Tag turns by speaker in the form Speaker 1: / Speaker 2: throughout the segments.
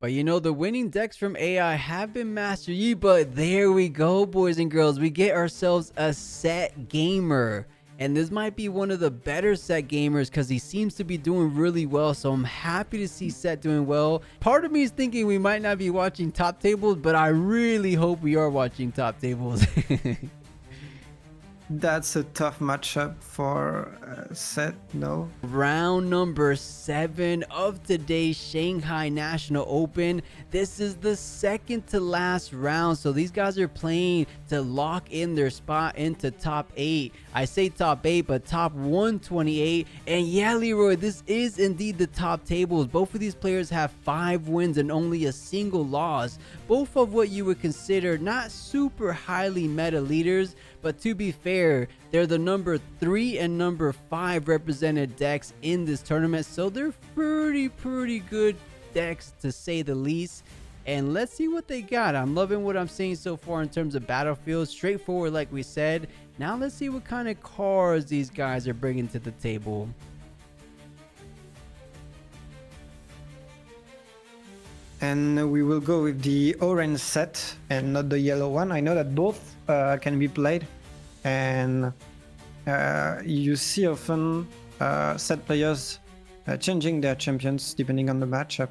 Speaker 1: But you know, the winning decks from AI have been Master Yi, but there we go, boys and girls. We get ourselves a Sett gamer. And this might be one of the better Sett gamers because he seems to be doing really well. So I'm happy to see Sett doing well. Part of me is thinking we might not be watching top tables, but I really hope we are watching top tables.
Speaker 2: That's a tough matchup for Sett, no?
Speaker 1: Round number 7 of today's Shanghai National Open. This is the second to last round, so these guys are playing to lock in their spot into top 8. I say top 8, but top 128. And yeah, Leroy, this is indeed the top tables. Both of these players have 5 wins and only a single loss. Both of what you would consider not super highly meta leaders, but to be fair, they're the number 3 and number 5 represented decks in this tournament, so they're pretty good decks to say the least. And let's see what they got. I'm loving what I'm seeing so far in terms of battlefield. Straightforward, like we said. Now let's see what kind of cards these guys are bringing to the table.
Speaker 2: And we will go with the orange set and not the yellow one. I know that both can be played, and you see often Sett players changing their champions depending on the matchup.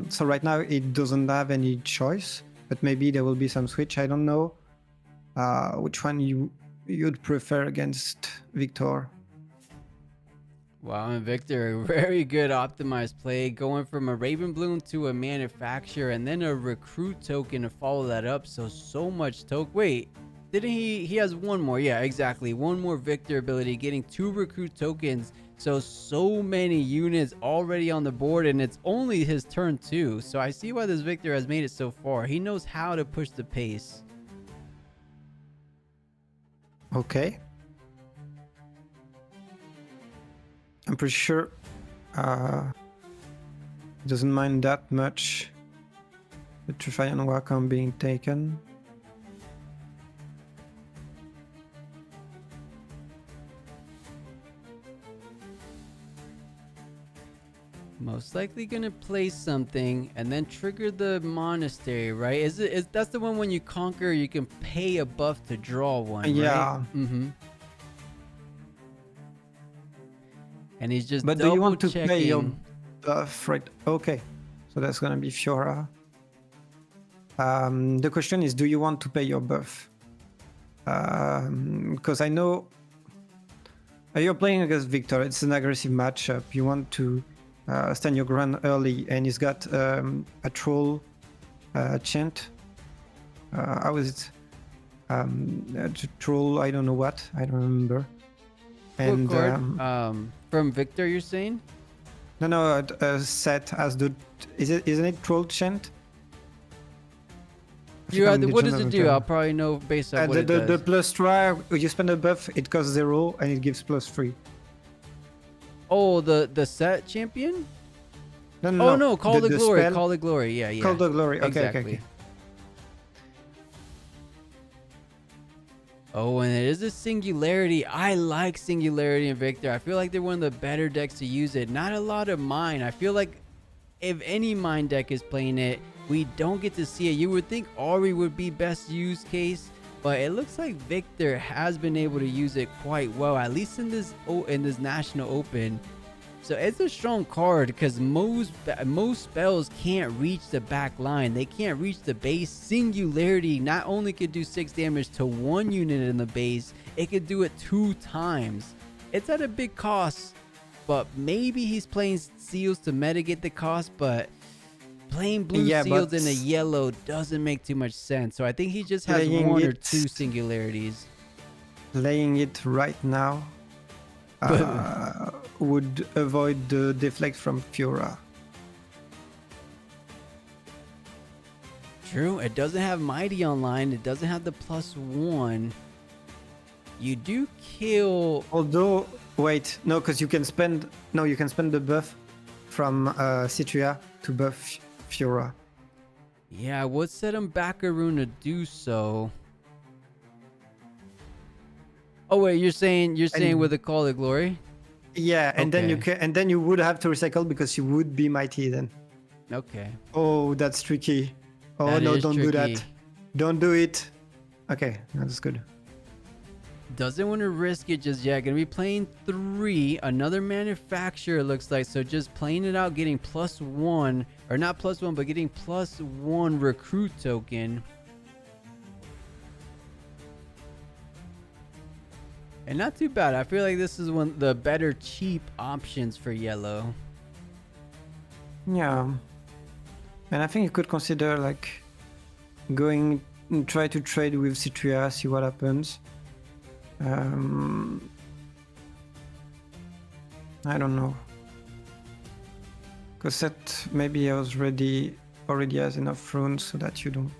Speaker 2: So right now it doesn't have any choice, but maybe there will be some switch. I don't know which one you'd prefer against Viktor.
Speaker 1: Wow, and Victor, very good optimized play, going from a Raven Bloom to a manufacturer and then a recruit token to follow that up. So much token. Wait, didn't he has one more? Yeah, exactly. One more Victor ability, getting 2 recruit tokens. So many units already on the board, and it's only his turn 2. So I see why this Victor has made it so far. He knows how to push the pace.
Speaker 2: Okay. I'm pretty sure he doesn't mind that much the Trifian Wacom being taken.
Speaker 1: Most likely gonna play something and then trigger the monastery, right? Is that's the one when you conquer, you can pay a buff to draw one, right?
Speaker 2: Yeah.
Speaker 1: And he's just
Speaker 2: But do you want to
Speaker 1: checking.
Speaker 2: pay your buff, right? Okay, so that's gonna be Fiora. The question is, do you want to pay your buff? Because I know you're playing against Viktor. It's an aggressive matchup. You want to stand your ground early, and he's got a troll chant. How is it? Troll, I don't know what. I don't remember. And
Speaker 1: from Victor, you're saying?
Speaker 2: No, Sett has the. Isn't it troll chant?
Speaker 1: What does it do? I'll probably know based on what it does.
Speaker 2: The plus 3, you spend a buff, it costs 0 and it gives plus 3.
Speaker 1: Oh, the Sett champion?
Speaker 2: No.
Speaker 1: Oh no, Call the Glory.
Speaker 2: Spell.
Speaker 1: Call the Glory. Yeah.
Speaker 2: Call the Glory. Okay,
Speaker 1: exactly.
Speaker 2: okay.
Speaker 1: Oh, and it is a Singularity. I like Singularity and Victor. I feel like they're one of the better decks to use it. Not a lot of mine. I feel like if any mine deck is playing it, we don't get to see it. You would think Ari would be best use case, but it looks like Victor has been able to use it quite well, at least in this National Open. So it's a strong card because most spells can't reach the back line. They can't reach the base. Singularity not only could do 6 damage to 1 unit in the base, it could do it 2 times. It's at a big cost, but maybe he's playing seals to mitigate the cost, but playing blue seals in a yellow doesn't make too much sense. So I think he just has 1 or 2 singularities.
Speaker 2: Playing it right now would avoid the deflect from Fiora.
Speaker 1: True, it doesn't have Mighty online. It doesn't have the +1. You do kill.
Speaker 2: Although, wait, no, because you can spend the buff from Citria to buff Fiora.
Speaker 1: Yeah, I would set him back a rune to do so. Oh wait, you're saying with the Call of Glory?
Speaker 2: Yeah, and then you would have to recycle because you would be mighty then.
Speaker 1: Okay.
Speaker 2: Oh, that's tricky. Oh
Speaker 1: That
Speaker 2: no,
Speaker 1: is
Speaker 2: don't do
Speaker 1: tricky.
Speaker 2: that. Don't do it. Okay, that's good.
Speaker 1: Doesn't want to risk it just yet. Gonna be playing 3. Another manufacturer looks like. So just playing it out, getting +1. Or not +1, but getting +1 recruit token. And not too bad. I feel like this is one of the better cheap options for yellow.
Speaker 2: Yeah. And I think you could consider like going and try to trade with Citria, see what happens. I don't know. Because Sett maybe already has enough runes so that you don't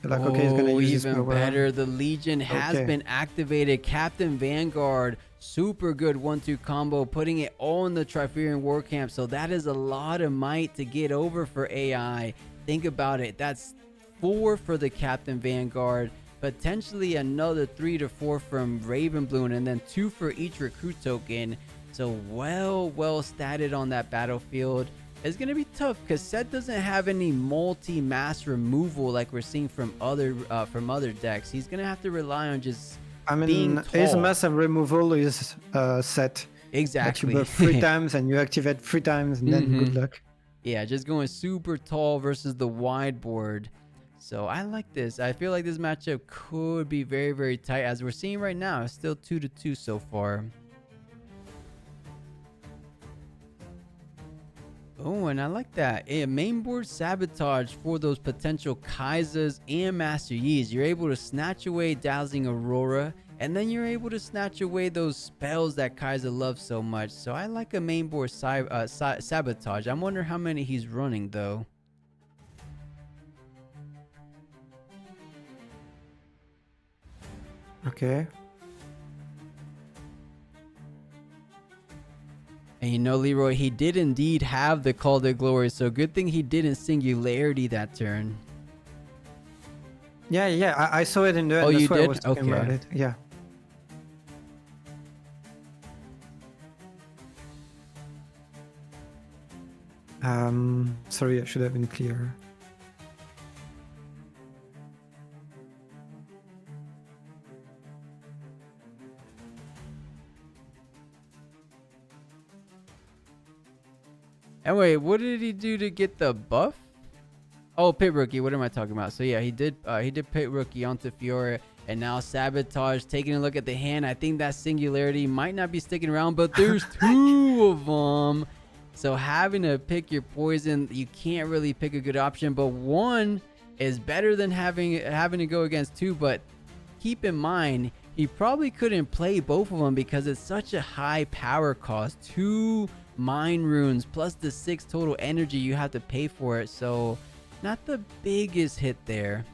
Speaker 2: feel like, okay, he's gonna use his
Speaker 1: even
Speaker 2: power.
Speaker 1: better. The Legion has been activated. Captain Vanguard, super good 1-2 combo, putting it all in the Triferian War Camp. So that is a lot of might to get over for AI. Think about it. That's 4 for the Captain Vanguard. Potentially another 3 to 4 from Ravenbloom, and then 2 for each recruit token. So well statted on that battlefield. It's gonna be tough because Sett doesn't have any multi-mass removal like we're seeing from other decks. He's gonna have to rely on just being tall.
Speaker 2: His massive removal is Sett.
Speaker 1: Exactly.
Speaker 2: That you buff 3 times and you activate 3 times, and then good luck.
Speaker 1: Yeah, just going super tall versus the wide board. So I like this. I feel like this matchup could be very tight. As we're seeing right now, it's still 2-2 so far. Oh, and I like that. A main board sabotage for those potential Kaisas and Master Yis. You're able to snatch away Dazzling Aurora, and then you're able to snatch away those spells that Kaisa loves so much. So I like a main board sabotage. I'm wondering how many he's running though.
Speaker 2: Okay.
Speaker 1: And you know, Leroy, he did indeed have the Call to Glory, so good thing he didn't Singularity that turn.
Speaker 2: Yeah, I saw it in the end.
Speaker 1: Oh,
Speaker 2: That's
Speaker 1: you
Speaker 2: why
Speaker 1: did?
Speaker 2: I was talking about it. Yeah. Sorry, I should have been clearer.
Speaker 1: And wait, what did he do to get the buff? Oh, Pit Rookie. What am I talking about? So yeah, he did Pit Rookie onto Fiora, and now Sabotage. Taking a look at the hand, I think that Singularity might not be sticking around, but there's 2 of them. So having to pick your poison, you can't really pick a good option, but 1 is better than having to go against 2. But keep in mind, he probably couldn't play both of them because it's such a high power cost. 2 Mind Runes plus the 6 total energy you have to pay for it. So not the biggest hit there.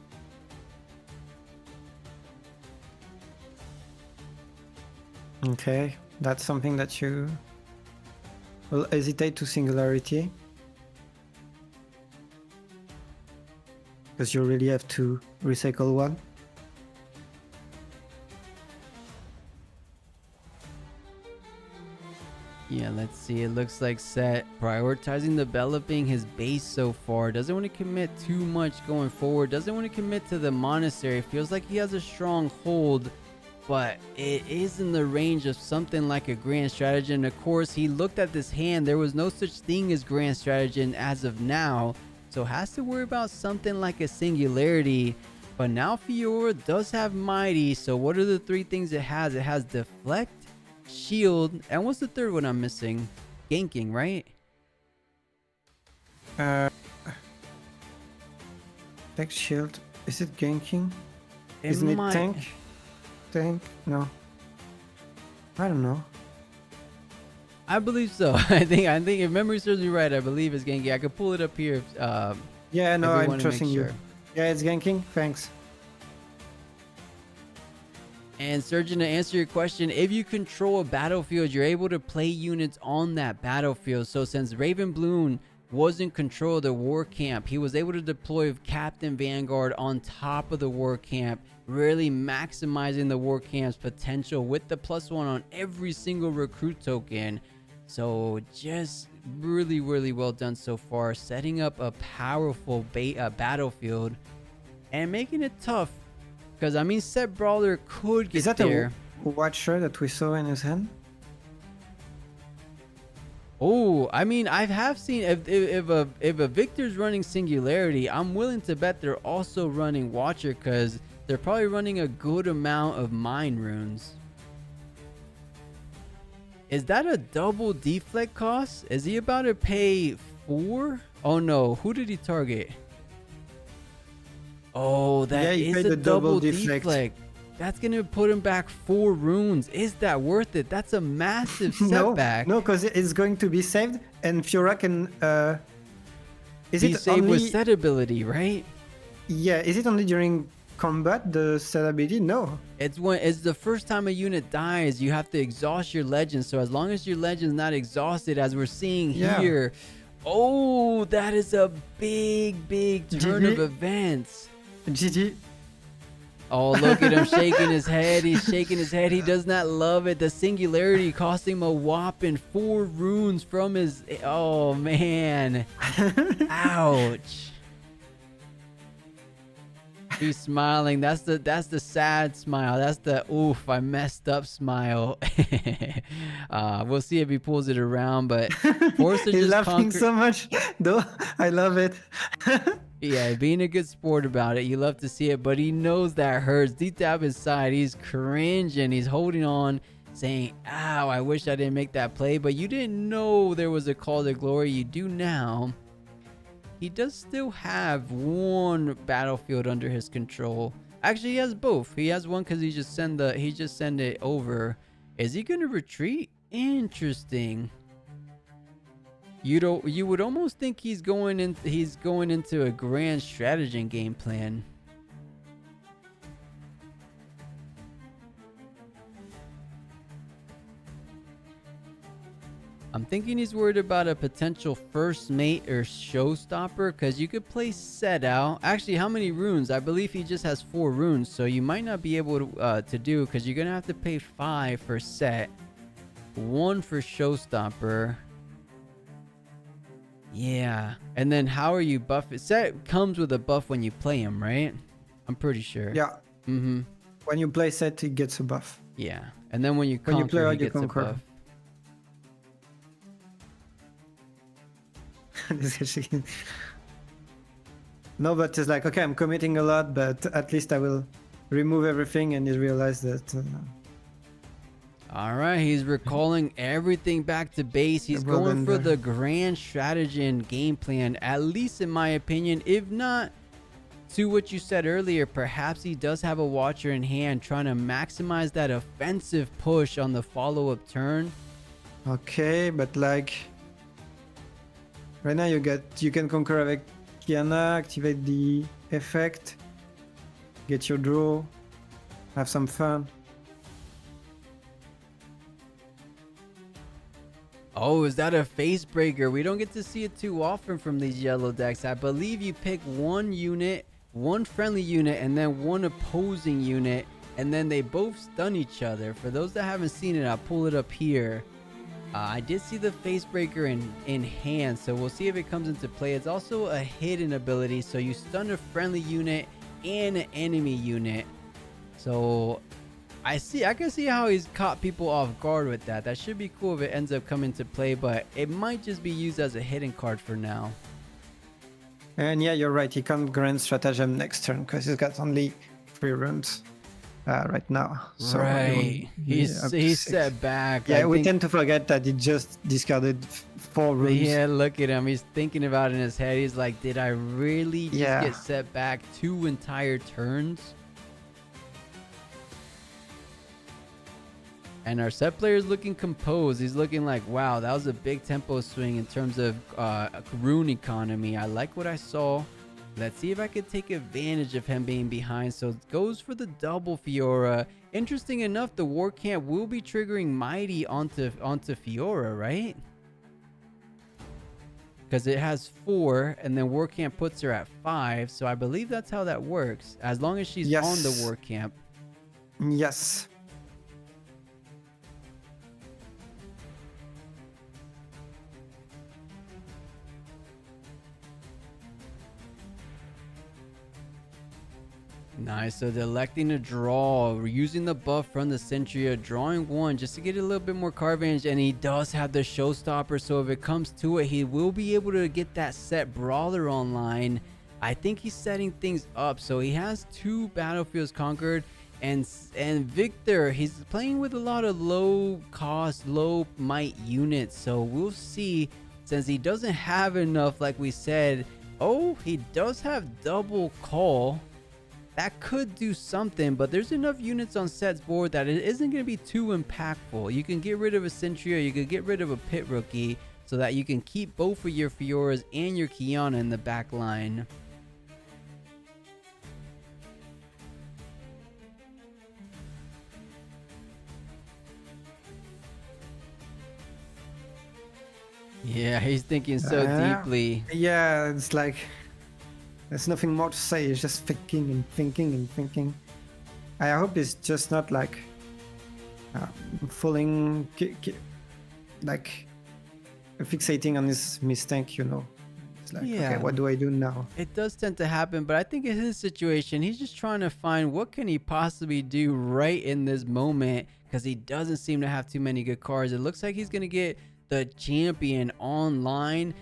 Speaker 2: Okay, that's something that you will hesitate to Singularity, because you really have to recycle 1.
Speaker 1: Yeah, let's see. It looks like Sett prioritizing developing his base so far. Doesn't want to commit too much going forward. Doesn't want to commit to the monastery. Feels like he has a strong hold, but it is in the range of something like a grand strategy. And of course, he looked at this hand. There was no such thing as grand strategy as of now, so has to worry about something like a Singularity. But now Fiora does have Mighty. So what are the 3 things it has? It has Deflect, Shield, and what's the 3rd one I'm missing? Ganking, right?
Speaker 2: Tech Shield. Is it ganking? Isn't it tank? Tank? No. I don't know.
Speaker 1: I believe so. I think if memory serves me right, I believe it's ganking. I could pull it up here.
Speaker 2: Yeah, no,
Speaker 1: I'm
Speaker 2: trusting you. Yeah, it's ganking. Thanks.
Speaker 1: And Surgeon, to answer your question, if you control a battlefield, you're able to play units on that battlefield. So since Ravenbloom was in control of the war camp, he was able to deploy Captain Vanguard on top of the war camp, really maximizing the war camp's potential with the +1 on every single recruit token. So just really, really well done so far, setting up a powerful battlefield and making it tough. Because I mean, Sett Brawler could get
Speaker 2: Is that
Speaker 1: there.
Speaker 2: a Watcher that we saw in his hand?
Speaker 1: Oh, I mean, I have seen if a Victor's running Singularity, I'm willing to bet they're also running Watcher because they're probably running a good amount of Mind Runes. Is that a double deflect cost? Is he about to pay 4? Oh no, who did he target? Oh, that
Speaker 2: he
Speaker 1: is
Speaker 2: paid
Speaker 1: a
Speaker 2: the
Speaker 1: double
Speaker 2: double
Speaker 1: deflect.
Speaker 2: deflect.
Speaker 1: That's gonna put him back 4 runes. Is that worth it? That's a massive
Speaker 2: No,
Speaker 1: setback.
Speaker 2: no, because it's going to be saved, and Fiora can. Is
Speaker 1: He
Speaker 2: it
Speaker 1: saved
Speaker 2: only?
Speaker 1: with set ability, right?
Speaker 2: Yeah, is it only during combat the set ability? No.
Speaker 1: It's the first time a unit dies, you have to exhaust your legend. So as long as your legend's not exhausted, as we're seeing here, oh, that is a big turn of events.
Speaker 2: GG.
Speaker 1: Oh, look at him shaking his head. He's shaking his head. He does not love it. The Singularity cost him a whopping 4 runes from his... Oh, man. Ouch. He's smiling. That's the sad smile. That's the oof, I messed up smile. We'll see if he pulls it around, but Forcer
Speaker 2: He's
Speaker 1: just
Speaker 2: laughing so much, though. I love it.
Speaker 1: Yeah, being a good sport about it. You love to see it, but he knows that hurts. Deep down inside, he's cringing. He's holding on, saying, ow, I wish I didn't make that play. But you didn't know there was a call to glory. You do now. He does still have 1 battlefield under his control. Actually, he has both. He has one because he just send it over. Is he gonna retreat? Interesting. You would almost think he's going into a grand stratagem game plan. I'm thinking he's worried about a potential first mate or showstopper because you could play Sett out. Actually, how many runes? I believe he just has 4 runes, so you might not be able to do because you're gonna have to pay 5 for Sett, 1 for showstopper. Yeah, and then how are you buffing? Sett comes with a buff when you play him, right? I'm pretty sure.
Speaker 2: Yeah. When you play Sett, he gets a buff.
Speaker 1: Yeah, and then when you
Speaker 2: When you
Speaker 1: conquer,
Speaker 2: play
Speaker 1: he gets a
Speaker 2: conquer.
Speaker 1: buff.
Speaker 2: No, but it's like, okay, I'm committing a lot, but at least I will remove everything, and he realized that.
Speaker 1: All right, he's recalling everything back to base. He's going for the grand strategy and game plan, at least in my opinion. If not, to what you said earlier, perhaps he does have a Watcher in hand, trying to maximize that offensive push on the follow-up turn.
Speaker 2: Okay, but like right now you can conquer avec Kiana, activate the effect, get your draw, have some fun.
Speaker 1: Oh, is that a face breaker? We don't get to see it too often from these yellow decks. I believe you pick 1 unit, 1 friendly unit, and then 1 opposing unit, and then they both stun each other. For those that haven't seen it, I'll pull it up here. I did see the face breaker in hand, so we'll see if it comes into play. It's also a hidden ability, so you stun a friendly unit and an enemy unit. So I can see how he's caught people off guard with that. That should be cool if it ends up coming to play, but it might just be used as a hidden card for now.
Speaker 2: And yeah, you're right, he can't grand stratagem next turn because he's got only 3 runes right now. So
Speaker 1: right, he's set back.
Speaker 2: Yeah, we tend to forget that he just discarded 4 runes.
Speaker 1: Yeah, look at him. He's thinking about it in his head. He's like, did I really just get set back 2 entire turns? And our Sett player is looking composed. He's looking like, wow, that was a big tempo swing in terms of rune economy. I like what I saw. Let's see if I could take advantage of him being behind. So it goes for the double Fiora. Interesting enough, the War Camp will be triggering Mighty onto Fiora, right? Because it has 4, and then War Camp puts her at 5. So I believe that's how that works. As long as she's on the War Camp.
Speaker 2: Yes.
Speaker 1: Nice. So they're electing to draw. We're using the buff from the Centuria, drawing one just to get a little bit more card advantage. And he does have the Showstopper. So if it comes to it, he will be able to get that Sett Brawler online. I think he's setting things up. So he has 2 battlefields conquered. And Viktor, he's playing with a lot of low cost, low might units. So we'll see, since he doesn't have enough, like we said. Oh, he does have double call. That could do something, but there's enough units on Sett's board that it isn't going to be too impactful. You can get rid of a Centuria, you could get rid of a Pit Rookie, so that you can keep both of your Fioras and your Kiana in the back line. Yeah, he's thinking so deeply.
Speaker 2: Yeah, it's like there's nothing more to say. It's just thinking and thinking and thinking. I hope it's just not like falling, like fixating on this mistake, you know. It's like,
Speaker 1: Yeah.
Speaker 2: okay, what do I do now?
Speaker 1: It does tend to happen, but I think in his situation, he's just trying to find what can he possibly do right in this moment, because he doesn't seem to have too many good cards. It looks like he's going to get the champion online.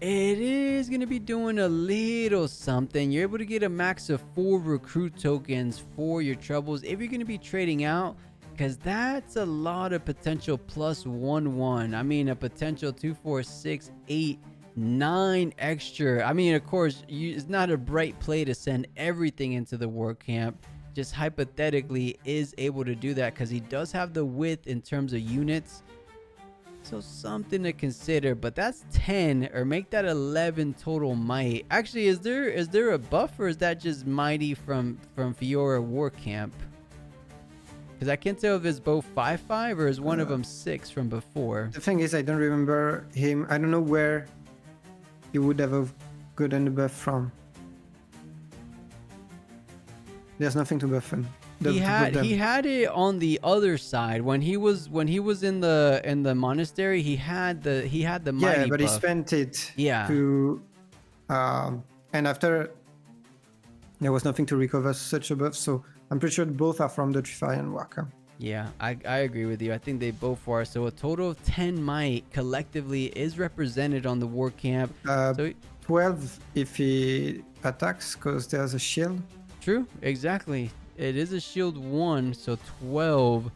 Speaker 1: It is going to be doing a little something. You're able to get a max of 4 recruit tokens for your troubles if you're going to be trading out, because that's a lot of potential plus 1/1. I mean, a potential 2, 4, 6, 8, 9 extra. I mean, of course, it's not a bright play to send everything into the war camp. Just hypothetically is able to do that because he does have the width in terms of units. So something to consider, but that's 10, or make that 11 total might. Actually, is there a buff, or is that just mighty from Fiora War Camp? Because I can't tell if it's both 5/5 or is one of them 6 from before.
Speaker 2: The thing is, I don't remember him. I don't know where he would have gotten the buff from. There's nothing to buff him.
Speaker 1: He had it on the other side when he was in the monastery. He had the mighty
Speaker 2: yeah, but
Speaker 1: buff.
Speaker 2: he spent it
Speaker 1: to
Speaker 2: and after there was nothing to recover such a buff, so I'm pretty sure both are from the Trifarian Waka.
Speaker 1: Yeah, I agree with you. I think they both are. So a total of 10 might collectively is represented on the war camp.
Speaker 2: 12 if he attacks, because there's a shield.
Speaker 1: True, exactly. It is a shield 1, so 12.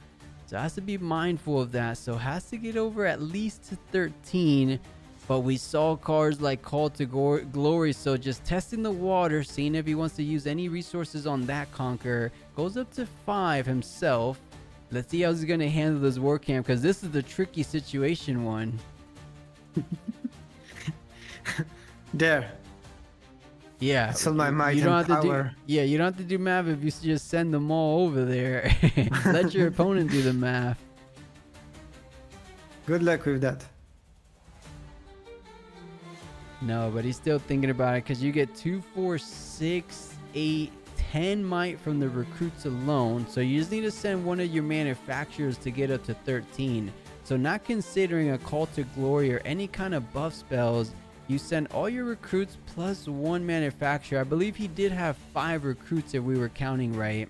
Speaker 1: So has to be mindful of that. So has to get over at least to 13. But we saw cards like Call to Glory, so just testing the water, seeing if he wants to use any resources on that conqueror. Goes up to 5 himself. Let's see how he's going to handle this war camp, because this is the tricky situation one.
Speaker 2: There.
Speaker 1: Yeah,
Speaker 2: it's on my might
Speaker 1: you don't
Speaker 2: and
Speaker 1: have
Speaker 2: power.
Speaker 1: to do. Yeah, you don't have to do math if you just send them all over there. Let your opponent do the math.
Speaker 2: Good luck with that.
Speaker 1: No, but he's still thinking about it, because you get 2, 4, 6, 8, 10 might from the recruits alone. So you just need to send one of your manufacturers to get up to 13. So not considering a Call to Glory or any kind of buff spells, you send all your recruits plus 1 manufacturer. I believe he did have 5 recruits if we were counting right.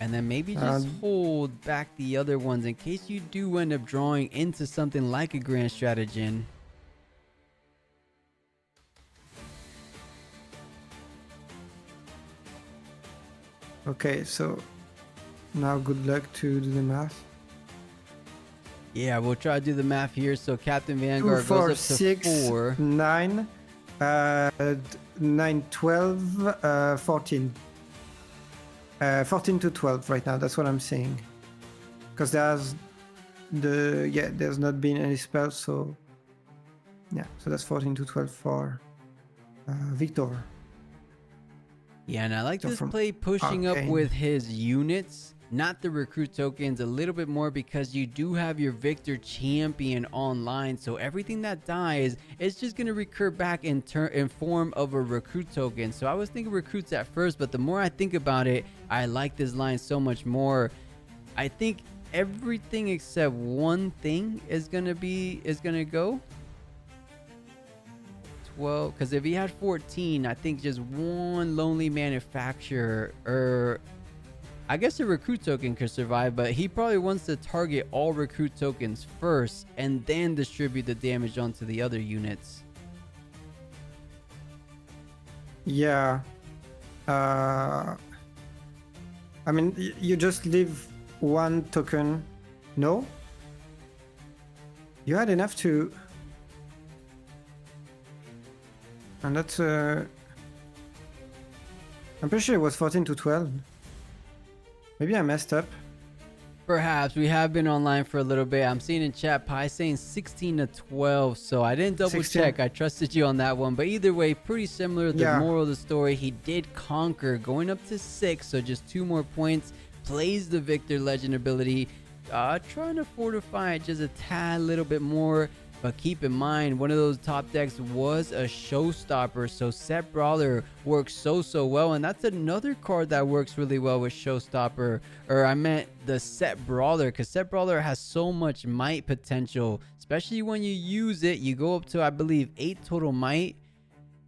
Speaker 1: And then maybe just hold back the other ones in case you do end up drawing into something like a Grand Stratagem.
Speaker 2: Okay, so now good luck to do the math.
Speaker 1: Yeah, we'll try to do the math here. So Captain Vanguard
Speaker 2: 2, 4,
Speaker 1: goes up to
Speaker 2: 6,
Speaker 1: 4.
Speaker 2: 9, 9, 12, 14. 14 to 12 right now, that's what I'm saying. Because there's not been any spells, so yeah, so that's 14 to 12 for Viktor.
Speaker 1: Yeah, and I like
Speaker 2: So
Speaker 1: this
Speaker 2: from
Speaker 1: play pushing up
Speaker 2: Arcane.
Speaker 1: with his units, not the recruit tokens, a little bit more, because you do have your Viktor champion online. So everything that dies is just going to recur back in form of a recruit token. So I was thinking recruits at first, but the more I think about it, I like this line so much more. I think everything except one thing is going to go. well, because if he had 14, I think just one lonely manufacturer, or I guess a recruit token could survive, but he probably wants to target all recruit tokens first and then distribute the damage onto the other units.
Speaker 2: Yeah. I mean, you just leave one token. No? You had enough to... And that's... I'm pretty sure it was 14 to 12. Maybe I messed up.
Speaker 1: Perhaps. We have been online for a little bit. I'm seeing in chat Pi saying 16 to 12, so I didn't double
Speaker 2: 16.
Speaker 1: check. I trusted you on that one, but either way, pretty similar. The
Speaker 2: Yeah.
Speaker 1: moral of the story, he did conquer, going up to 6, so just 2 more points. Plays the Viktor legend ability, trying to fortify it just a tad little bit more. But keep in mind, one of those top decks was a showstopper, so Sett Brawler works so well, and that's another card that works really well with showstopper, or I meant the Sett Brawler, because Sett Brawler has so much might potential, especially when you use it. You go up to, I believe, 8 total might,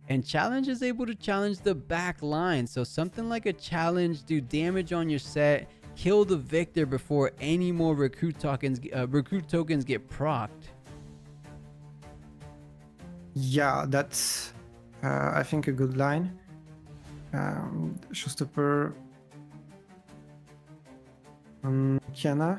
Speaker 1: and challenge is able to challenge the back line, so something like a challenge, do damage on your set, kill the Viktor before any more recruit tokens get procced.
Speaker 2: Yeah, that's, I think, a good line. Showstopper on Kiana.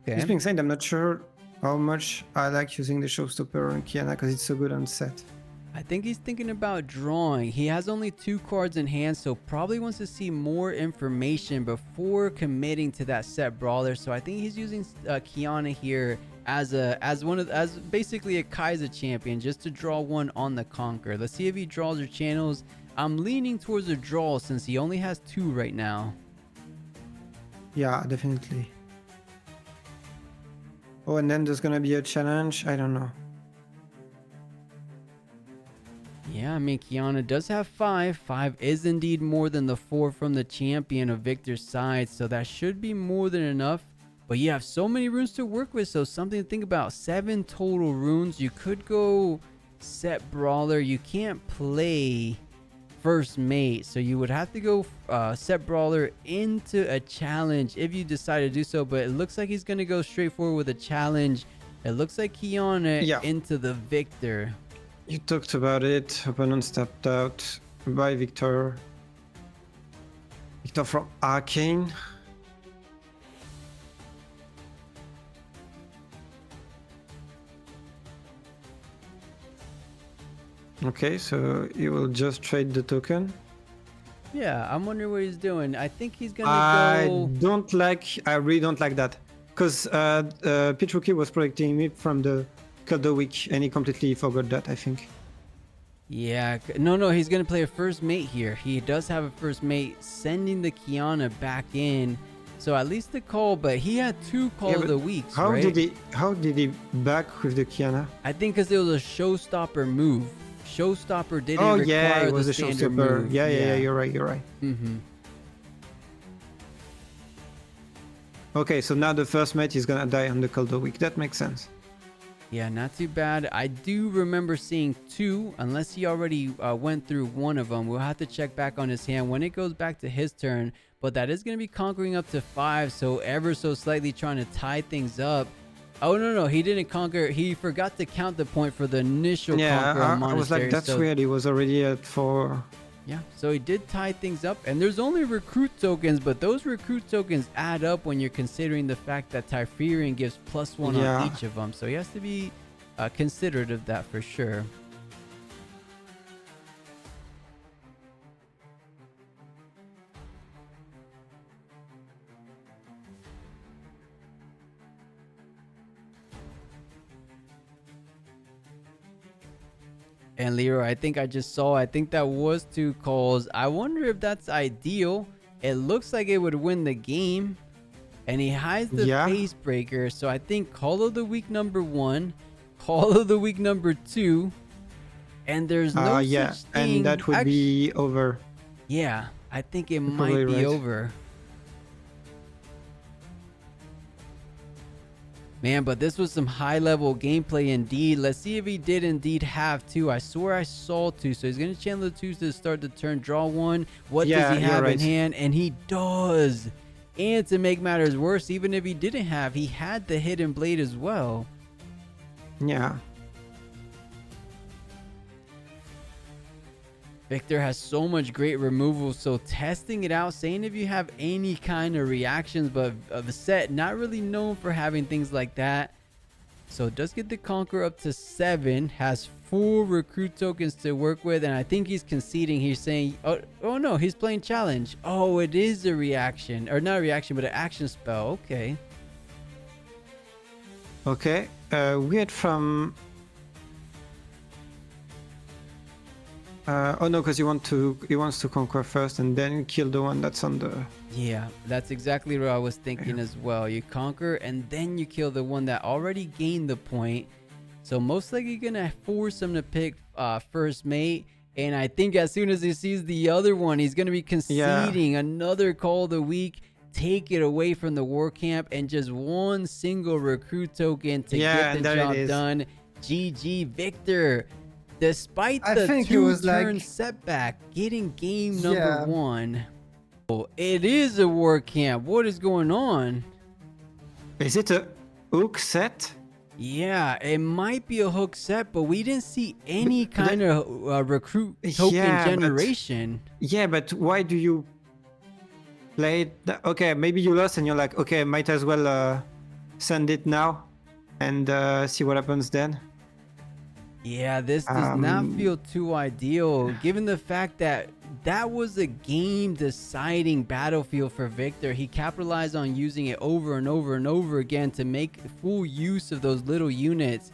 Speaker 1: Okay.
Speaker 2: This being said, I'm not sure how much I like using the Showstopper on Kiana because it's so good on Sett.
Speaker 1: I think he's thinking about drawing. He has only 2 cards in hand, so probably wants to see more information before committing to that Sett Brawler. So I think he's using Kiana here as basically a Kaiser champion, just to draw one on the Conquer. Let's see if he draws or channels. I'm leaning towards a draw since he only has 2 right now.
Speaker 2: Yeah, definitely. Oh, and then there's gonna be a challenge. I don't know.
Speaker 1: Yeah, I mean, Kiana does have 5. 5 is indeed more than the 4 from the champion of Viktor's side, so that should be more than enough. But you have so many runes to work with, so something to think about. 7 total runes. You could go Sett Brawler. You can't play first mate, so you would have to go Sett Brawler into a challenge if you decide to do so. But it looks like he's going to go straight forward with a challenge. It looks like Kiana into the Viktor.
Speaker 2: You talked about it. Opponent stepped out by Viktor. Viktor from Arcane. Okay, so he will just trade the token.
Speaker 1: Yeah, I'm wondering what he's doing. I think he's gonna
Speaker 2: I really don't like that. Because Pitruki was protecting me from the Cuddle Week and he completely forgot that, I think.
Speaker 1: Yeah, no, he's gonna play a first mate here. He does have a first mate, sending the Kiana back in. So at least the call, but he had 2 call of the weeks,
Speaker 2: how
Speaker 1: right?
Speaker 2: did he back with the Kiana?
Speaker 1: I think because it was a showstopper move. Showstopper didn't
Speaker 2: Oh
Speaker 1: require
Speaker 2: yeah, it was
Speaker 1: the
Speaker 2: a
Speaker 1: standard
Speaker 2: showstopper.
Speaker 1: move.
Speaker 2: Yeah, you're right.
Speaker 1: Mm-hmm.
Speaker 2: Okay, so now the first mate is gonna die on the Cuddle Week. That makes sense.
Speaker 1: Yeah, not too bad. I do remember seeing 2, unless he already went through one of them. We'll have to check back on his hand when it goes back to his turn. But that is going to be conquering up to 5, so ever so slightly trying to tie things up. Oh, no, he didn't conquer. He forgot to count the point for the initial conquer on Monastery.
Speaker 2: I was like, that's weird. He was already at 4.
Speaker 1: Yeah, so he did tie things up, and there's only recruit tokens, but those recruit tokens add up when you're considering the fact that Typherian gives +1 on each of them, so he has to be considerate of that for sure. And Leroy, I think I think that was 2 calls. I wonder if that's ideal. It looks like it would win the game. And he hides the face breaker. So I think call of the week number 1, call of the week number 2. And there's no such thing.
Speaker 2: And that would be over.
Speaker 1: Yeah, I think it might be over. Man, but this was some high-level gameplay indeed. Let's see if he did indeed have 2. I swear I saw 2. So he's going to channel the 2s to start the turn. Draw 1. What does he have in hand? And he does. And to make matters worse, even if he didn't have, he had the hidden blade as well.
Speaker 2: Yeah.
Speaker 1: Viktor has so much great removal, so testing it out, saying if you have any kind of reactions, but the Sett not really known for having things like that. So it does get the Conqueror up to 7, has 4 recruit tokens to work with, and I think he's conceding. He's saying, oh no, he's playing challenge. Oh, it is a reaction, or not a reaction, but an action spell. Okay.
Speaker 2: Okay. Weird from. Oh no, because he wants to conquer first and then kill the one that's on the.
Speaker 1: Yeah, that's exactly what I was thinking as well. You conquer and then you kill the one that already gained the point. So most likely you're gonna force him to pick first mate. And I think as soon as he sees the other one, he's gonna be conceding another call of the week. Take it away from the war camp and just one single recruit token to get the job done. GG Viktor. Despite the 2-turn setback, getting game number 1. Oh, it is a war camp. What is going on?
Speaker 2: Is it a hook set?
Speaker 1: Yeah, it might be a hook set, but we didn't see any kind of recruit token generation.
Speaker 2: But why do you play it? Okay, maybe you lost and you're like, okay, might as well send it now and see what happens then.
Speaker 1: Yeah, this does not feel too ideal, given the fact that that was a game-deciding battlefield for Viktor. He capitalized on using it over and over and over again to make full use of those little units.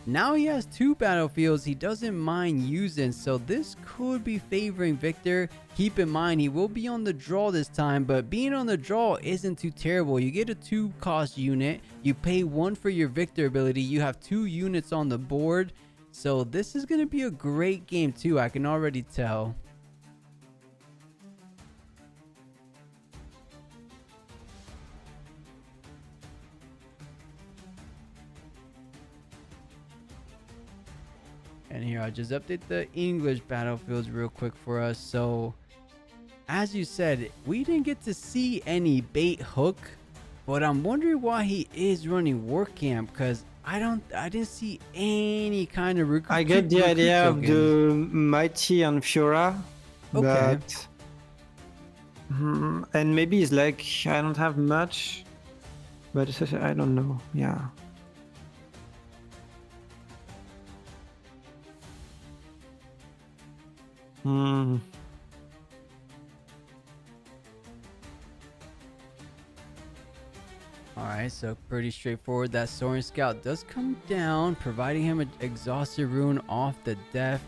Speaker 1: Now he has 2 battlefields he doesn't mind using, so this could be favoring Viktor. Keep in mind, he will be on the draw this time, but being on the draw isn't too terrible. You get a 2-cost unit, you pay 1 for your Viktor ability, you have 2 units on the board. So this is going to be a great game too, I can already tell. And here, I'll just update the English battlefields real quick for us. So, as you said, we didn't get to see any bait hook, but I'm wondering why he is running war camp, because I didn't see any kind of recruit.
Speaker 2: I get the idea of the Mighty and Fiora, but and maybe it's like I don't have much, but I don't know. Yeah.
Speaker 1: Alright, so pretty straightforward. That Soaring Scout does come down, providing him an Exhausted Rune off the death.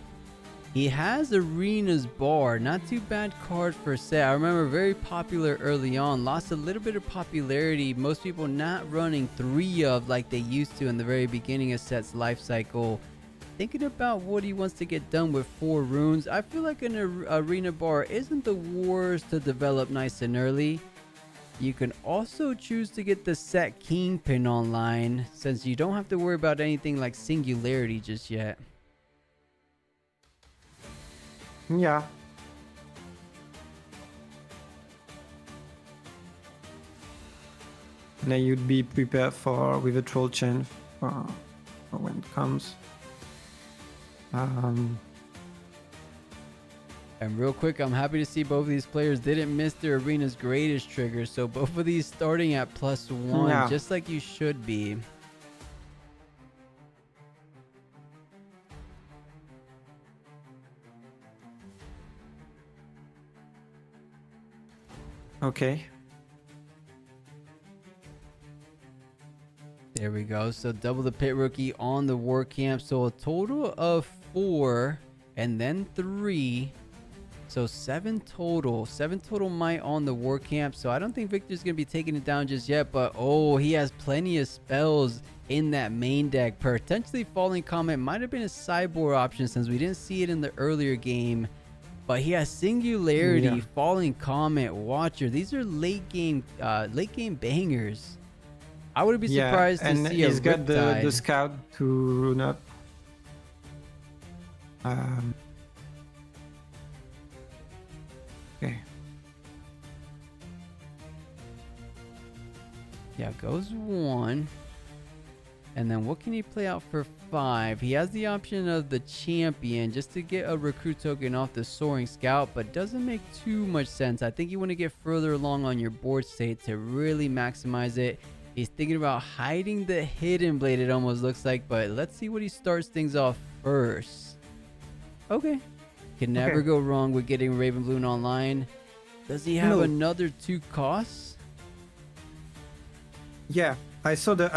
Speaker 1: He has Arena's Bar. Not too bad card for Sett. I remember very popular early on. Lost a little bit of popularity. Most people not running 3 of like they used to in the very beginning of Sett's life cycle. Thinking about what he wants to get done with 4 runes. I feel like an Arena Bar isn't the worst to develop nice and early. You can also choose to get the Sett Kingpin online, since you don't have to worry about anything like Singularity just yet.
Speaker 2: Yeah. Now you'd be prepared for with a troll chain for when it comes.
Speaker 1: And real quick, I'm happy to see both of these players didn't miss their Arena's greatest trigger. So both of these starting at +1, just like you should be.
Speaker 2: Okay.
Speaker 1: There we go. So double the pit rookie on the war camp. So a total of 4 and then 3. So 7 total. 7 total might on the war camp. So I don't think Viktor's going to be taking it down just yet. But oh, he has plenty of spells in that main deck. Potentially Falling Comet might have been a sideboard option since we didn't see it in the earlier game. But he has Singularity, Falling Comet, Watcher. These are late game bangers. I wouldn't be
Speaker 2: Yeah,
Speaker 1: surprised to
Speaker 2: and
Speaker 1: see a
Speaker 2: he's got the
Speaker 1: Riptide.
Speaker 2: scout to rune up. Okay.
Speaker 1: Yeah, goes 1. And then what can he play out for 5? He has the option of the champion just to get a recruit token off the soaring scout, but doesn't make too much sense. I think you want to get further along on your board state to really maximize it. He's thinking about hiding the hidden blade, it almost looks like, but let's see what he starts things off first. Okay. Can never go wrong with getting Raven Balloon online. Does he have another 2 costs?
Speaker 2: Yeah, I saw the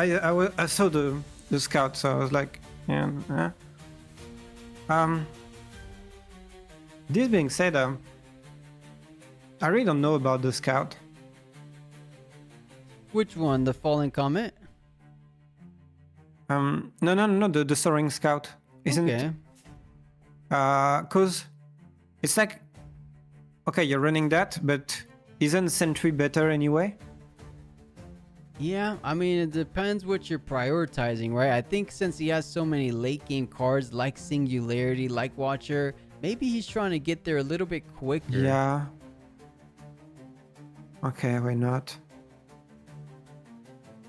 Speaker 2: I saw the scout, so I was like, yeah. This being said, I really don't know about the scout.
Speaker 1: Which one? The Fallen Comet?
Speaker 2: No, the soaring scout isn't.
Speaker 1: Okay.
Speaker 2: Cause it's like, okay, you're running that, but isn't Sentry better anyway?
Speaker 1: Yeah, I mean, it depends what you're prioritizing, right? I think since he has so many late game cards like Singularity, like Watcher, maybe he's trying to get there a little bit quicker.
Speaker 2: Yeah. Okay, why not?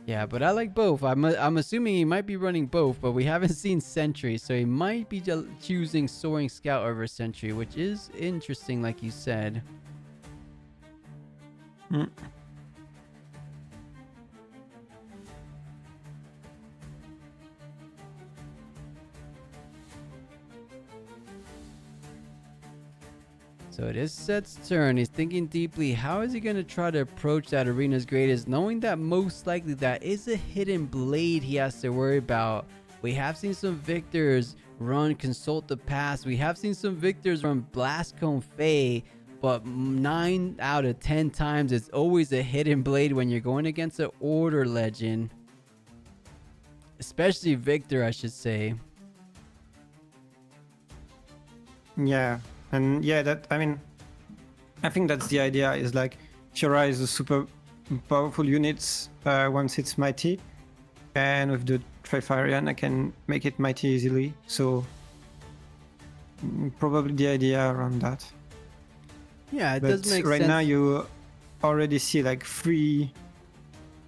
Speaker 1: Yeah, but I like both. I'm assuming he might be running both, but we haven't seen Sentry, so he might be choosing Soaring Scout over Sentry, which is interesting, like you said. So it is Sett's turn. He's thinking deeply. How is he going to try to approach that arena's greatest, knowing that most likely that is a hidden blade he has to worry about? We have seen some Victors run Consult the Past. We have seen some Victors run Blast Cone Fae, but 9 out of 10 times it's always a hidden blade when you're going against an Order Legend. Especially Viktor, I should say.
Speaker 2: Yeah. And yeah, that, I mean, I think that's the idea, is like Fiora is a super powerful unit once it's mighty, and with the Trifarian I can make it mighty easily, so probably the idea around that.
Speaker 1: Yeah, it does make sense.
Speaker 2: Right now you already see like 2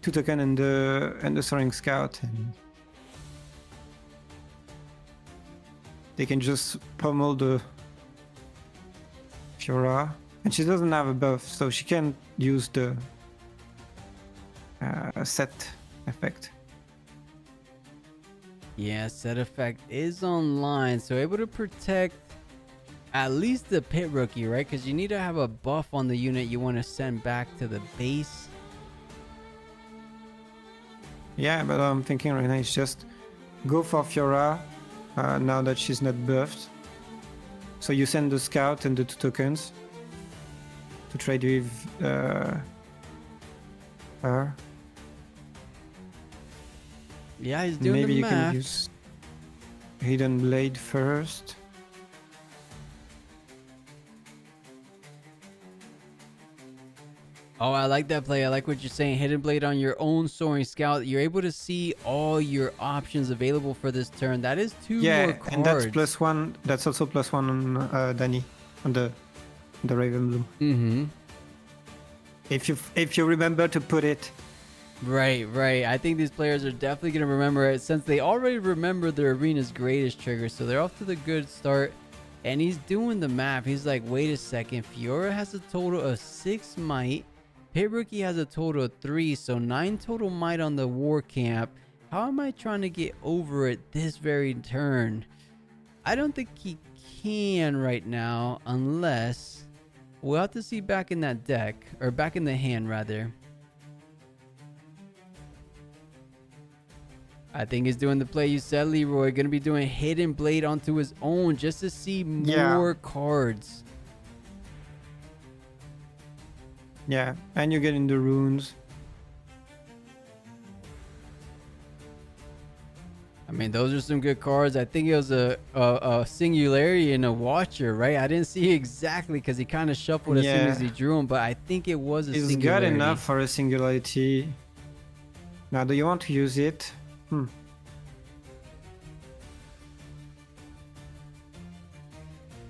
Speaker 2: token and the Soaring Scout, and they can just pummel the Fiora, and she doesn't have a buff, so she can use the Sett effect.
Speaker 1: Yeah, Sett effect is online, so able to protect at least the Pit Rookie, right? Because you need to have a buff on the unit you want to send back to the base.
Speaker 2: Yeah, but I'm thinking right now is just go for Fiora now that she's not buffed. So you send the scout and the 2 tokens to trade with her.
Speaker 1: Yeah, he's doing
Speaker 2: Maybe
Speaker 1: the
Speaker 2: you
Speaker 1: math.
Speaker 2: can use Hidden Blade first.
Speaker 1: Oh, I like that play. I like what you're saying. Hidden Blade on your own Soaring Scout. You're able to see all your options available for this turn. That is 2 more cards.
Speaker 2: And that's +1. That's also +1 on Danny, on the Raven Blue.
Speaker 1: Mm-hmm.
Speaker 2: If you remember to put it.
Speaker 1: Right. I think these players are definitely going to remember it, since they already remember their arena's greatest trigger. So they're off to the good start. And he's doing the math. He's like, wait a second. Fiora has a total of 6 might. Pit Rookie has a total of 3, so 9 total might on the war camp. How am I trying to get over it this very turn? I don't think he can right now, unless we'll have to see back in that deck, or back in the hand rather. I think he's doing the play you said, Leroy. Gonna be doing Hidden Blade onto his own just to see more cards.
Speaker 2: Yeah, and you get in the runes.
Speaker 1: I mean, those are some good cards. I think it was a Singularity and a Watcher, right? I didn't see exactly because he kind of shuffled as soon as he drew him, but I think it was a Singularity.
Speaker 2: He's got enough for a Singularity. Now, do you want to use it?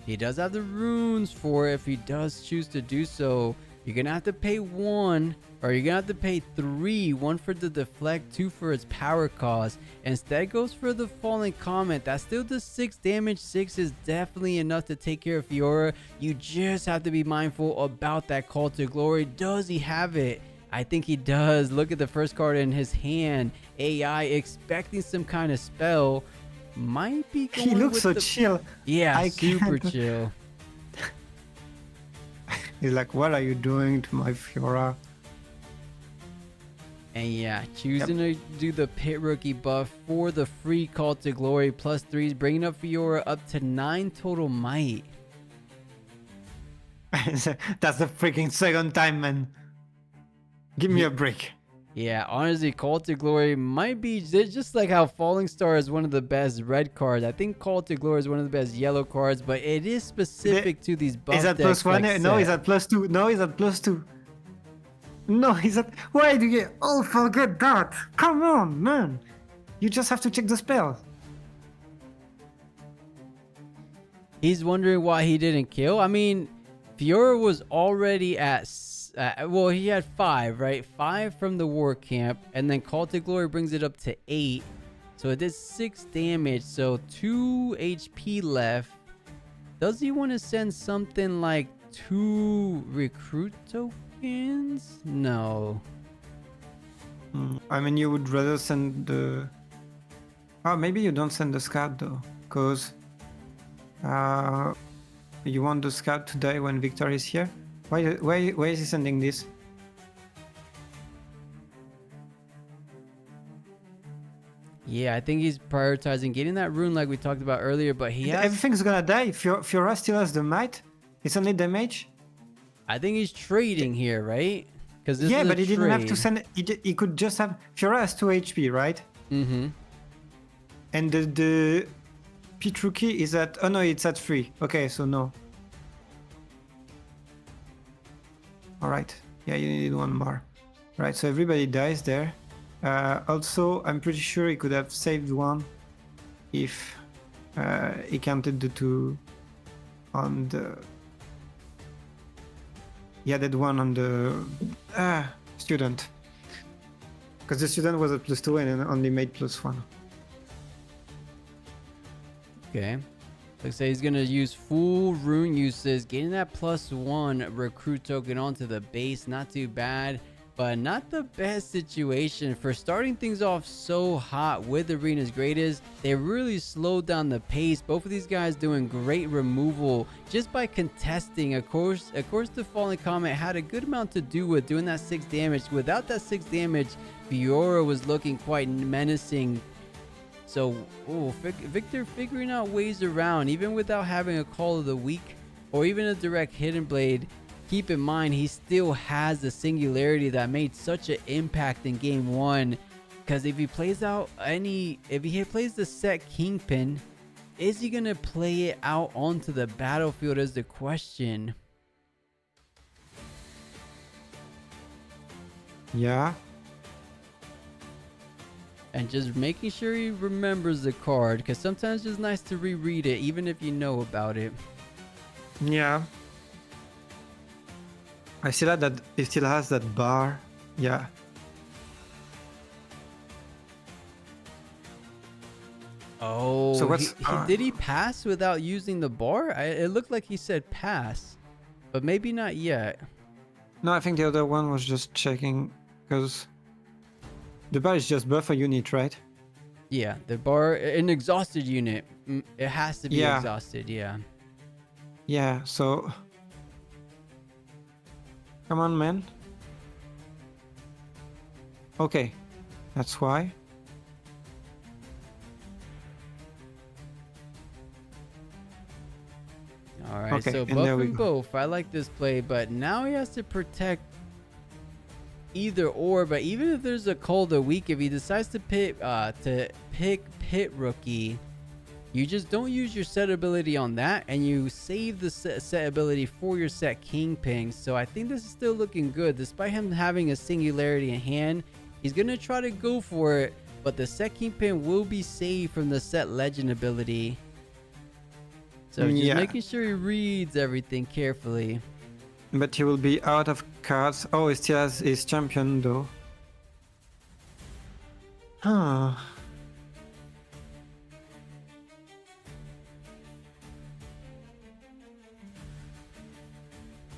Speaker 1: He does have the runes for it if he does choose to do so. You're gonna have to pay 1, or you're gonna have to pay 3. 1 for the deflect, 2 for its power cost. Instead goes for the falling comet. That still does 6 damage. 6 is definitely enough to take care of Fiora. You just have to be mindful about that call to glory. Does he have it? I think he does. Look at the first card in his hand. AI expecting some kind of spell. Might be going
Speaker 2: He looks
Speaker 1: with
Speaker 2: so
Speaker 1: the...
Speaker 2: chill.
Speaker 1: Yeah,
Speaker 2: I
Speaker 1: super
Speaker 2: can't.
Speaker 1: chill.
Speaker 2: He's like, what are you doing to my Fiora?
Speaker 1: And yeah, choosing to do the pit rookie buff for the free call to glory plus 3s, bringing up Fiora up to 9 total might.
Speaker 2: That's the freaking second time, man. Give me a break.
Speaker 1: Yeah, honestly, Call to Glory might be just like how Falling Star is one of the best red cards. I think Call to Glory is one of the best yellow cards, but it is specific to these buff
Speaker 2: Is that
Speaker 1: decks
Speaker 2: +1?
Speaker 1: like
Speaker 2: No,
Speaker 1: Sett.
Speaker 2: is that +2? No, is that +2? No, is that... Why do you... Oh, forget that. Come on, man. You just have to check the spell.
Speaker 1: He's wondering why he didn't kill. I mean, Fiora was already at... well, he had 5, right? 5 from the war camp, and then Call to Glory brings it up to 8. So it did 6 damage, so 2 HP left. Does he want to send something like 2 recruit tokens? No.
Speaker 2: I mean, you would rather send the... Oh, maybe you don't send the scout, though. Because... you want the scout to die when Viktor is here? Why is he sending this?
Speaker 1: Yeah, I think he's prioritizing getting that rune like we talked about earlier, but he has...
Speaker 2: Everything's gonna die. If Fiora still has the might, it's only damage.
Speaker 1: I think he's trading here, right? Because
Speaker 2: Yeah, but he didn't have to send... He could just have... Fiora has 2 HP, right?
Speaker 1: Mm-hmm.
Speaker 2: And the pit rookie is at... Oh no, it's at 3. Okay, so no. Alright. Yeah, you need 1 more. Right, so everybody dies there. Also, I'm pretty sure he could have saved 1 if he counted the 2 on the... He added 1 on the student. Because the student was at +2 and only made +1.
Speaker 1: Okay. Looks like he's going to use full rune uses, getting that +1 recruit token onto the base. Not too bad, but not the best situation for starting things off so hot with Arena's Greatest. They really slowed down the pace. Both of these guys doing great removal just by contesting. Of course, the Falling Comet had a good amount to do with doing that 6 damage. Without that 6 damage, Fiora was looking quite menacing. So, Viktor figuring out ways around, even without having a Call of the Week or even a direct Hidden Blade. Keep in mind, he still has the Singularity that made such an impact in Game 1. Because if he plays the Sett Kingpin, is he going to play it out onto the battlefield is the question.
Speaker 2: Yeah.
Speaker 1: And just making sure he remembers the card, because sometimes it's just nice to reread it, even if you know about it.
Speaker 2: Yeah. I see that it still has that bar. Yeah.
Speaker 1: Oh,
Speaker 2: so what's,
Speaker 1: did he pass without using the bar? It looked like he said pass, but maybe not yet.
Speaker 2: No, I think the other one was just checking, because the bar is just buffer unit, right?
Speaker 1: Yeah, the bar, an exhausted unit. It has to be exhausted, yeah.
Speaker 2: Yeah, so... Come on, man. Okay, that's why.
Speaker 1: Alright,
Speaker 2: okay,
Speaker 1: so buffing both. I like this play, but now he has to protect either or. But even if there's a Call of the Week, if he decides to pick Pit Rookie, you just don't use your Sett ability on that, and you save the Sett ability for your Sett Kingpin. So I think this is still looking good. Despite him having a Singularity in hand, He's gonna try to go for it, but the Sett Kingpin will be saved from the Sett Legend ability. So just making sure he reads everything carefully.
Speaker 2: But he will be out of cards. Oh, he still has his champion though. Huh.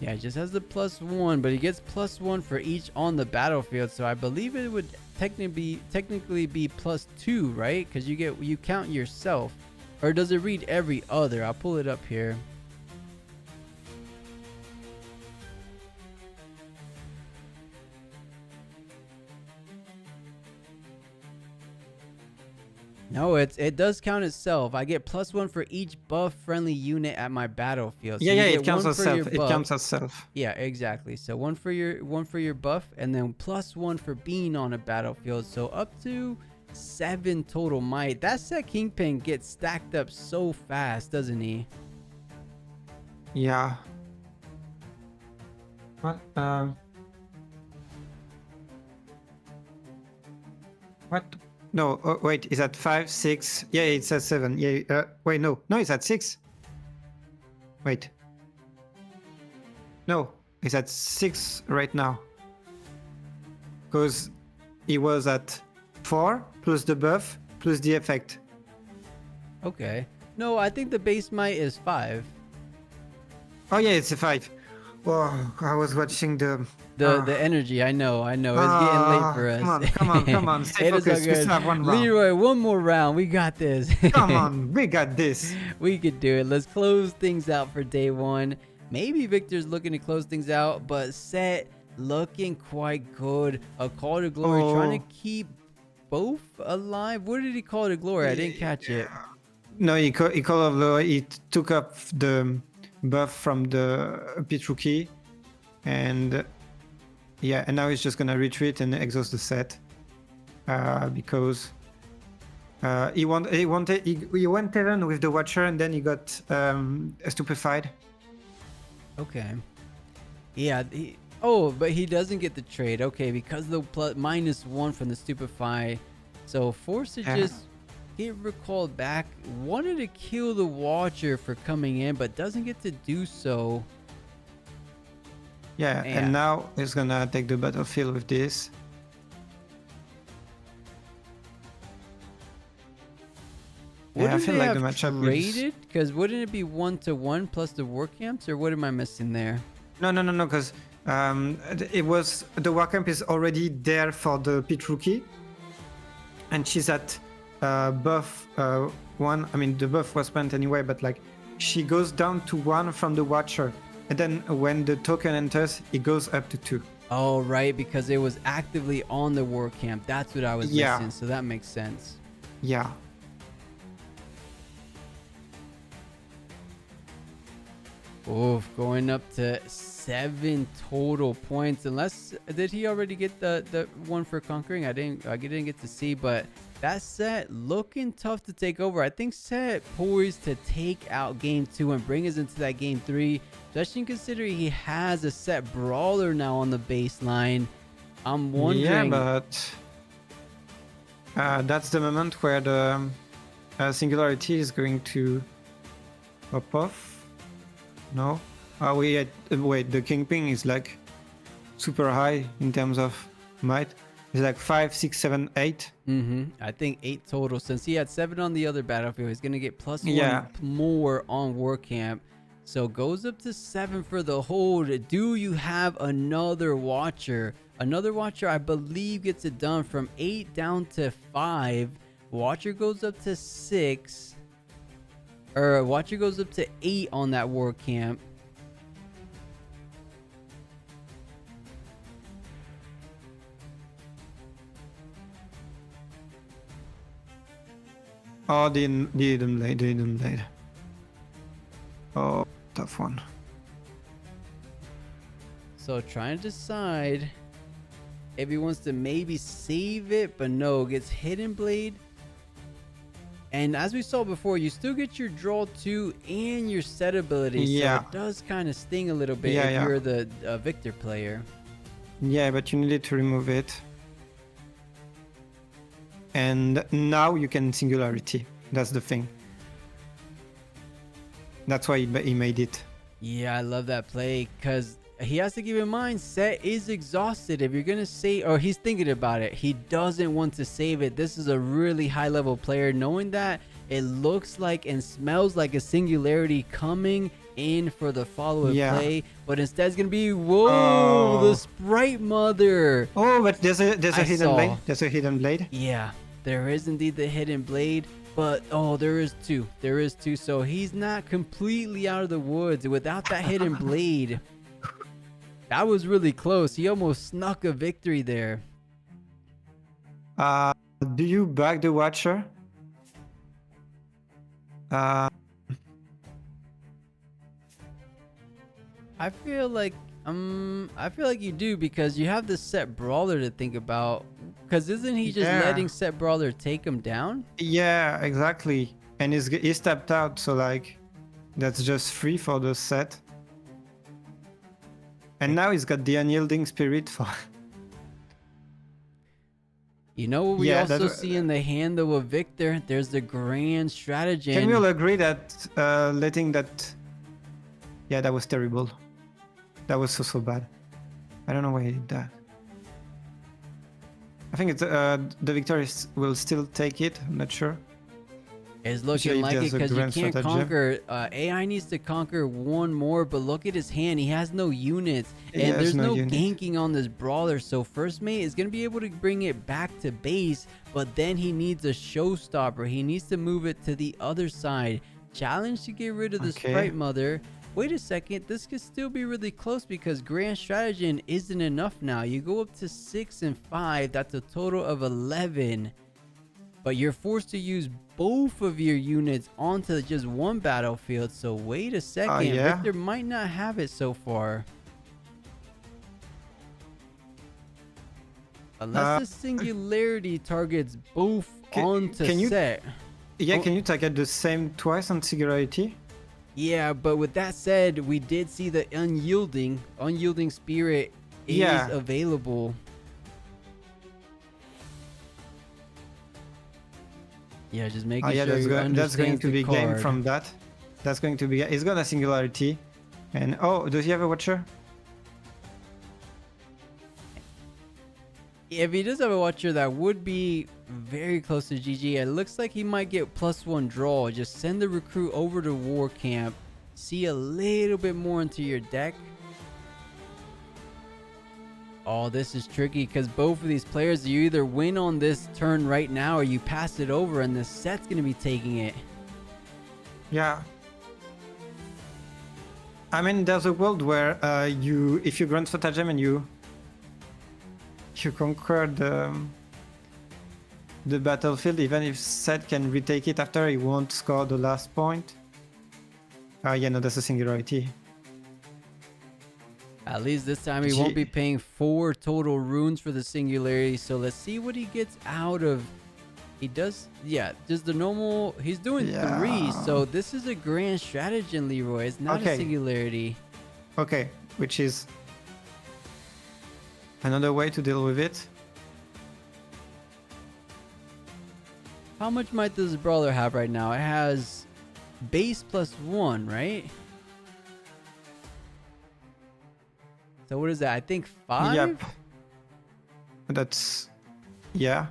Speaker 1: Yeah, he just has the +1, but he gets +1 for each on the battlefield. So I believe it would technically be +2, right? Because you count yourself. Or does it read every other? I'll pull it up here. No, it does count itself. I get +1 for each buff friendly unit at my battlefield. So
Speaker 2: it counts as self. It counts as self.
Speaker 1: Yeah, exactly. So one for your buff, and then +1 for being on a battlefield. So up to 7 total might. That Sett Kingpin gets stacked up so fast, doesn't he?
Speaker 2: Yeah. What? What? No, wait, is that 5, 6? Yeah, it's at 7. Yeah, wait, no, it's at 6. Wait. No, it's at 6 right now. Because he was at 4 plus the buff plus the effect.
Speaker 1: Okay. No, I think the base might is 5.
Speaker 2: Oh yeah, it's a 5. Oh, I was watching the
Speaker 1: energy. I know. It's getting late for us.
Speaker 2: Come on. Stay focused. We still have one round.
Speaker 1: Leroy, one more round. We got this.
Speaker 2: Come on, we got this.
Speaker 1: We could do it. Let's close things out for day 1. Maybe Victor's looking to close things out, but Sett looking quite good. A call to glory, trying to keep both alive. What did he call to glory? I didn't catch it.
Speaker 2: No, he called to glory. He took up the buff from the pit rookie, and and now he's just gonna retreat and exhaust the Sett because he went 7 with the Watcher, and then he got stupefied.
Speaker 1: Okay. Yeah. But he doesn't get the trade. Okay, because the -1 from the stupefy, so forced to just get recalled back. Wanted to kill the Watcher for coming in, but doesn't get to do so.
Speaker 2: Yeah, and now he's gonna take the battlefield with this.
Speaker 1: I feel like the matchup traded, because wouldn't it be 1-to-1 plus the war camps, or what am I missing there?
Speaker 2: No, because it was the war camp is already there for the pit rookie, and she's at buff 1. I mean, the buff was spent anyway, but like she goes down to 1 from the Watcher, and then when the token enters, it goes up to 2.
Speaker 1: Oh, right, because it was actively on the war camp. That's what I was missing, so that makes sense.
Speaker 2: Yeah.
Speaker 1: Oof, going up to 7 total points. Unless, did he already get the one for conquering? I didn't get to see, but that Sett looking tough to take over. I think Sett poised to take out game 2 and bring us into that game 3, especially considering he has a Sett brawler now on the baseline. I'm wondering.
Speaker 2: Yeah, but that's the moment where the singularity is going to pop off. No? Wait, the Kingpin is like super high in terms of might. It's like 5, 6, 7, 8.
Speaker 1: I think 8 total. Since he had 7 on the other battlefield, he's gonna get +1 more on war camp. So goes up to 7 for the hold. Do you have another Watcher? Another Watcher, I believe, gets it done from 8 down to 5. Watcher goes up to 6. Or Watcher goes up to 8 on that war camp.
Speaker 2: Oh, didn't blade. Oh, tough one.
Speaker 1: So trying to decide if he wants to maybe save it, but no, gets hidden blade. And as we saw before, you still get your draw 2 and your Sett ability. So it does kind of sting a little bit if you're the Viktor player.
Speaker 2: Yeah, but you needed to remove it. and now you can Singularity. That's the thing. That's why he made it.
Speaker 1: Yeah, I love that play because he has to keep in mind Sett is exhausted. If you're gonna say, or he's thinking about it, he doesn't want to save it. This is a really high level player, knowing that it looks like and smells like a Singularity coming in for the follow-up play, but instead it's gonna be the Sprite Mother.
Speaker 2: Oh, but there's a hidden blade. There's a hidden blade.
Speaker 1: Yeah, there is indeed the hidden blade. But, there is two. There is two. So he's not completely out of the woods without that hidden blade. That was really close. He almost snuck a victory there.
Speaker 2: Do you back the Watcher?
Speaker 1: I feel like you do, because you have the Sett Brawler to think about. Because isn't he just letting Sett Brawler take him down?
Speaker 2: Yeah, exactly. And he stepped out, so like that's just free for the Sett. And now he's got the Unyielding Spirit for.
Speaker 1: You know what we also see in the hand of a Viktor? There's the Grand Stratagem.
Speaker 2: Can we all agree that letting that? Yeah, that was terrible. That was so bad. I don't know why he did that. I think it's the Viktor will still take it. I'm not sure.
Speaker 1: It's looking like it, because you can't conquer. AI needs to conquer one more, but look at his hand. He has no units, and there's no ganking on this Brawler. So First Mate is going to be able to bring it back to base, but then he needs a showstopper. He needs to move it to the other side. Challenge to get rid of the Sprite Mother. Wait a second, this could still be really close, because Grand Stratagem isn't enough now. You go up to 6 and 5, that's a total of 11. But you're forced to use both of your units onto just one battlefield. So wait a second, Viktor might not have it so far. Unless the Singularity targets both onto Sett.
Speaker 2: Yeah, can you target the same twice on Singularity?
Speaker 1: Yeah, but with that said, we did see the Unyielding Spirit is available. Yeah, just making sure
Speaker 2: that's going to be game from that. That's going to be. He's got a Singularity, and does he have a Watcher?
Speaker 1: If he does have a Watcher, that would be very close to GG. It looks like he might get +1 draw. Just send the recruit over to War Camp. See a little bit more into your deck. Oh, this is tricky, because both of these players, you either win on this turn right now or you pass it over, and the Sett's going to be taking it.
Speaker 2: Yeah. I mean, there's a world where if you Grand Stratagem and you conquer the battlefield, even if Sett can retake it after, he won't score the last point. Yeah, no, that's a Singularity.
Speaker 1: At least this time he won't be paying 4 total runes for the Singularity. So let's see what he gets out of. He does, just the normal. He's doing 3. So this is a Grand Stratagem, Leroy. It's not a Singularity.
Speaker 2: Okay, which is another way to deal with it.
Speaker 1: How much might this Brawler have right now? It has base +1, right? So what is that? I think 5?
Speaker 2: Yep. That's... yeah.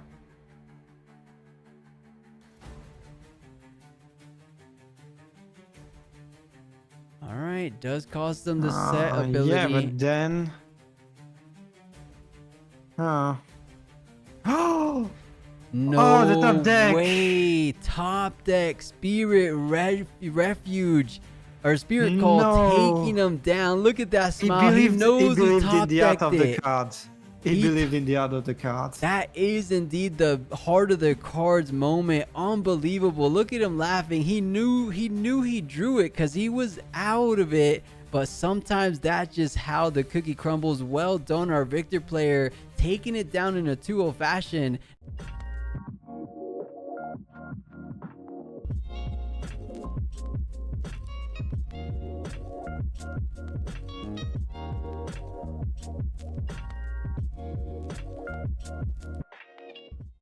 Speaker 1: Alright, does cost them the Sett ability.
Speaker 2: Yeah, but then... Oh. Oh!
Speaker 1: No
Speaker 2: the top deck!
Speaker 1: way! Top deck, Spirit Refuge. Or Spirit Call taking him down. Look at that smile. He knows he top decked it.
Speaker 2: He believed in the art of the cards.
Speaker 1: That is indeed the heart of the cards moment. Unbelievable. Look at him laughing. He knew he drew it because he was out of it. But sometimes that's just how the cookie crumbles. Well done, our Viktor player, taking it down in a 2-0 fashion.